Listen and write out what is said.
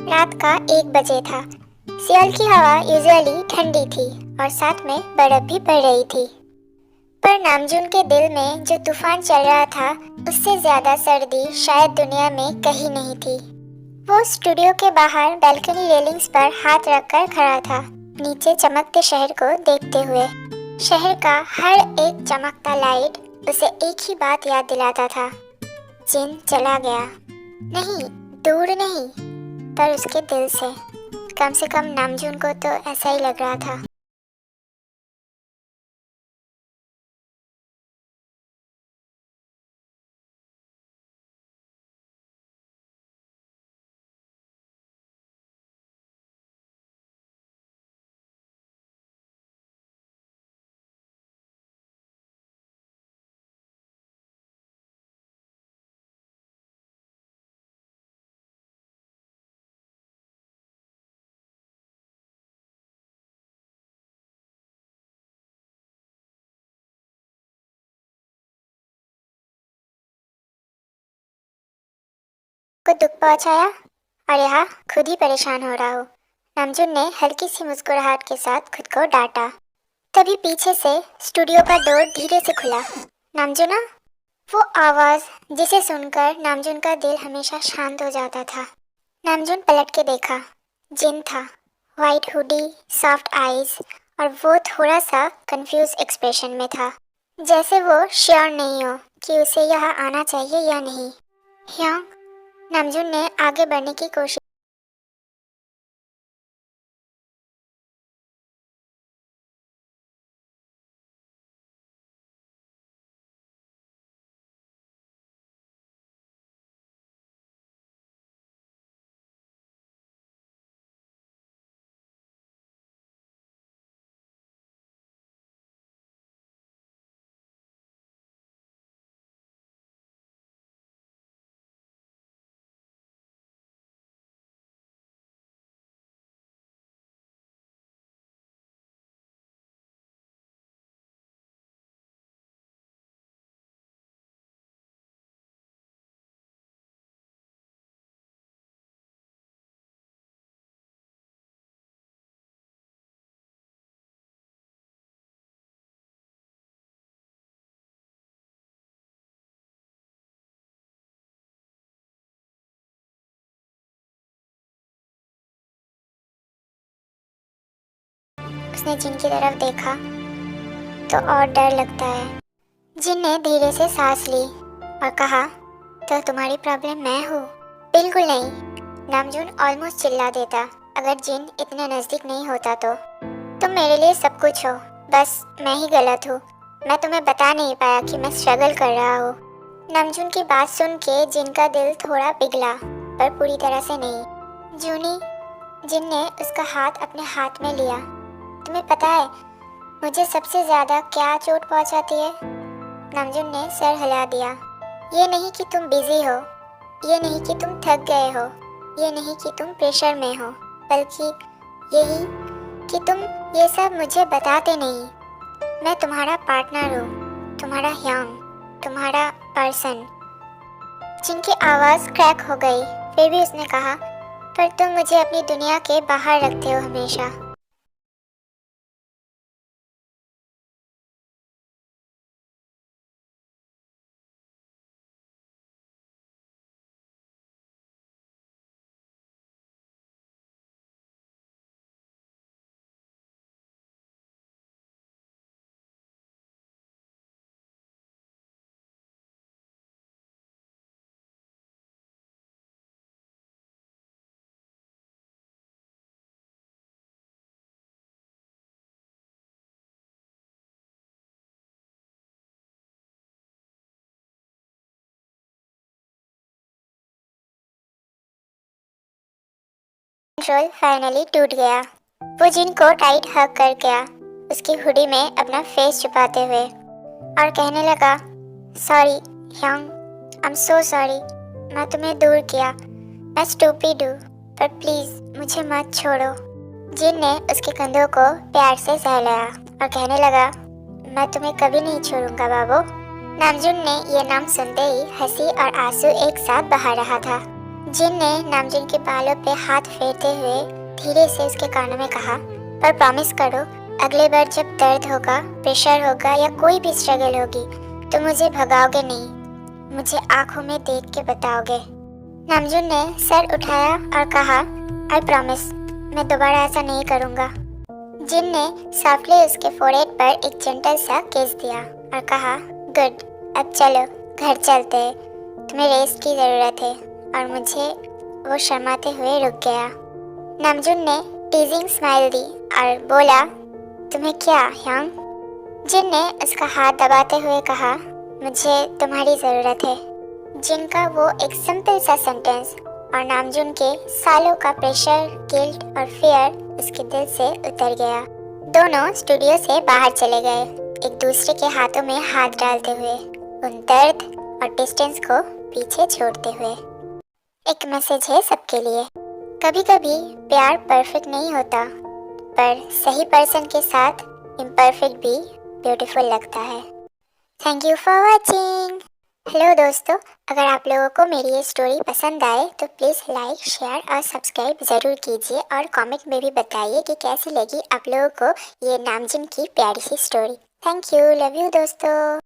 रात का 1 बजे था। सियाल की हवा यूजुअली ठंडी थी और साथ में बर्फ भी पड़ रही थी, पर नामजून के दिल में जो तूफान चल रहा था उससे ज्यादा सर्दी शायद दुनिया में कहीं नहीं थी। वो स्टूडियो के बाहर बैल्कनी रेलिंग्स पर हाथ रखकर खड़ा था, नीचे चमकते शहर को देखते हुए। शहर का हर एक चमकता लाइट उसे एक ही बात याद दिलाता था, जिन चला गया। नहीं, दूर नहीं, पर उसके दिल से। कम से कम नामजून को तो ऐसा ही लग रहा था। को दुख पहुंचाया और यहाँ खुद ही परेशान हो रहा हो। नामजून ने हल्की सी मुस्कुराहट के साथ खुद को डांटा। तभी पीछे से स्टूडियो का डोर धीरे से खुला। नामजूना, वो आवाज जिसे सुनकर नामजून का दिल हमेशा शांत हो जाता था। नामजून पलट के देखा। जिन था, वाइट हुडी, सॉफ्ट आईज और वो थोड़ा सा कंफ्यूज एक्सप्रेशन में था, जैसे वो श्योर नहीं हो कि उसे यहाँ आना चाहिए या नहीं। ह्योंग, नामजून ने आगे बढ़ने की कोशिश। उसने जिन की तरफ देखा तो और डर लगता है। जिन ने धीरे से सांस ली और कहा, तो तुम्हारी प्रॉब्लम मैं हूँ? बिल्कुल नहीं, नामजून ऑलमोस्ट चिल्ला देता अगर जिन इतने नजदीक नहीं होता तो। तुम मेरे लिए सब कुछ हो, बस मैं ही गलत हूँ। मैं तुम्हें बता नहीं पाया कि मैं स्ट्रगल कर रहा हूँ। नामजून की बात सुन के जिन का दिल थोड़ा पिघला, पर पूरी तरह से नहीं। जूनी, जिन ने उसका हाथ अपने हाथ में लिया। तुम्हें पता है मुझे सबसे ज्यादा क्या चोट पहुंचाती है? नामजून ने सर हिला दिया। ये नहीं कि तुम बिजी हो, ये नहीं कि तुम थक गए हो, ये नहीं कि तुम प्रेशर में हो, बल्कि यही कि तुम ये सब मुझे बताते नहीं। मैं तुम्हारा पार्टनर हूँ, तुम्हारा ह्योंग, तुम्हारा पर्सन। जिनकी आवाज़ क्रैक हो गई, फिर भी उसने कहा, पर तुम मुझे अपनी दुनिया के बाहर रखते हो हमेशा। कंट्रोल फाइनली टूट गया। वो जिन को टाइट हग कर गया, उसकी हुडी में अपना फेस छुपाते हुए, और कहने लगा, sorry Hyeong, I am so sorry. मैं तुम्हें दूर किया, मैं स्टूपिड हूँ, पर प्लीज मुझे मत छोड़ो। जिन ने उसके कंधों को प्यार से सहलाया और कहने लगा, मैं तुम्हें कभी नहीं छोड़ूंगा बाबू। नामजून ने यह नाम सुनते ही हंसी और आंसू एक साथ बहा रहा था। जिन ने नामजुन के बालों पे हाथ फेरते हुए धीरे से उसके कानों में कहा, पर प्रॉमिस करो अगले बार जब दर्द होगा, प्रेशर होगा या कोई भी स्ट्रगल होगी तो मुझे भगाओगे नहीं, मुझे आंखों में देख के बताओगे। नामजुन ने सर उठाया और कहा, आई प्रॉमिस, मैं दोबारा ऐसा नहीं करूँगा। जिन ने सॉफ्टली उसके फोrehead पर एक जेंटल सा किस दिया और कहा, गुड, अब चलो घर चलते हैं, तुम्हें रेस्ट की ज़रूरत है। और मुझे वो शर्माते हुए रुक गया। नामजुन ने टीजिंग स्माइल दी और बोला, तुम्हें क्या यंग? जिन ने उसका हाथ दबाते हुए कहा, मुझे तुम्हारी ज़रूरत है। जिन का वो एक सिंपल सा सेंटेंस और नामजुन के सालों का प्रेशर, गिल्ट और फियर उसके दिल से उतर गया। दोनों स्टूडियो से बाहर चले गए, एक दूसरे के हाथों में हाथ डालते हुए, उन दर्द और डिस्टेंस को पीछे छोड़ते हुए। एक मैसेज है सबके लिए, कभी कभी प्यार परफेक्ट नहीं होता, पर सही पर्सन के साथ इम्परफेक्ट भी ब्यूटीफुल लगता है। Thank you for watching. Hello दोस्तों, अगर आप लोगों को मेरी ये स्टोरी पसंद आए तो प्लीज़ लाइक, शेयर और सब्सक्राइब ज़रूर कीजिए और कमेंट में भी बताइए कि कैसी लगी आप लोगों को ये नामजुन की प्यारी सी story. Thank you, love you दोस्तों।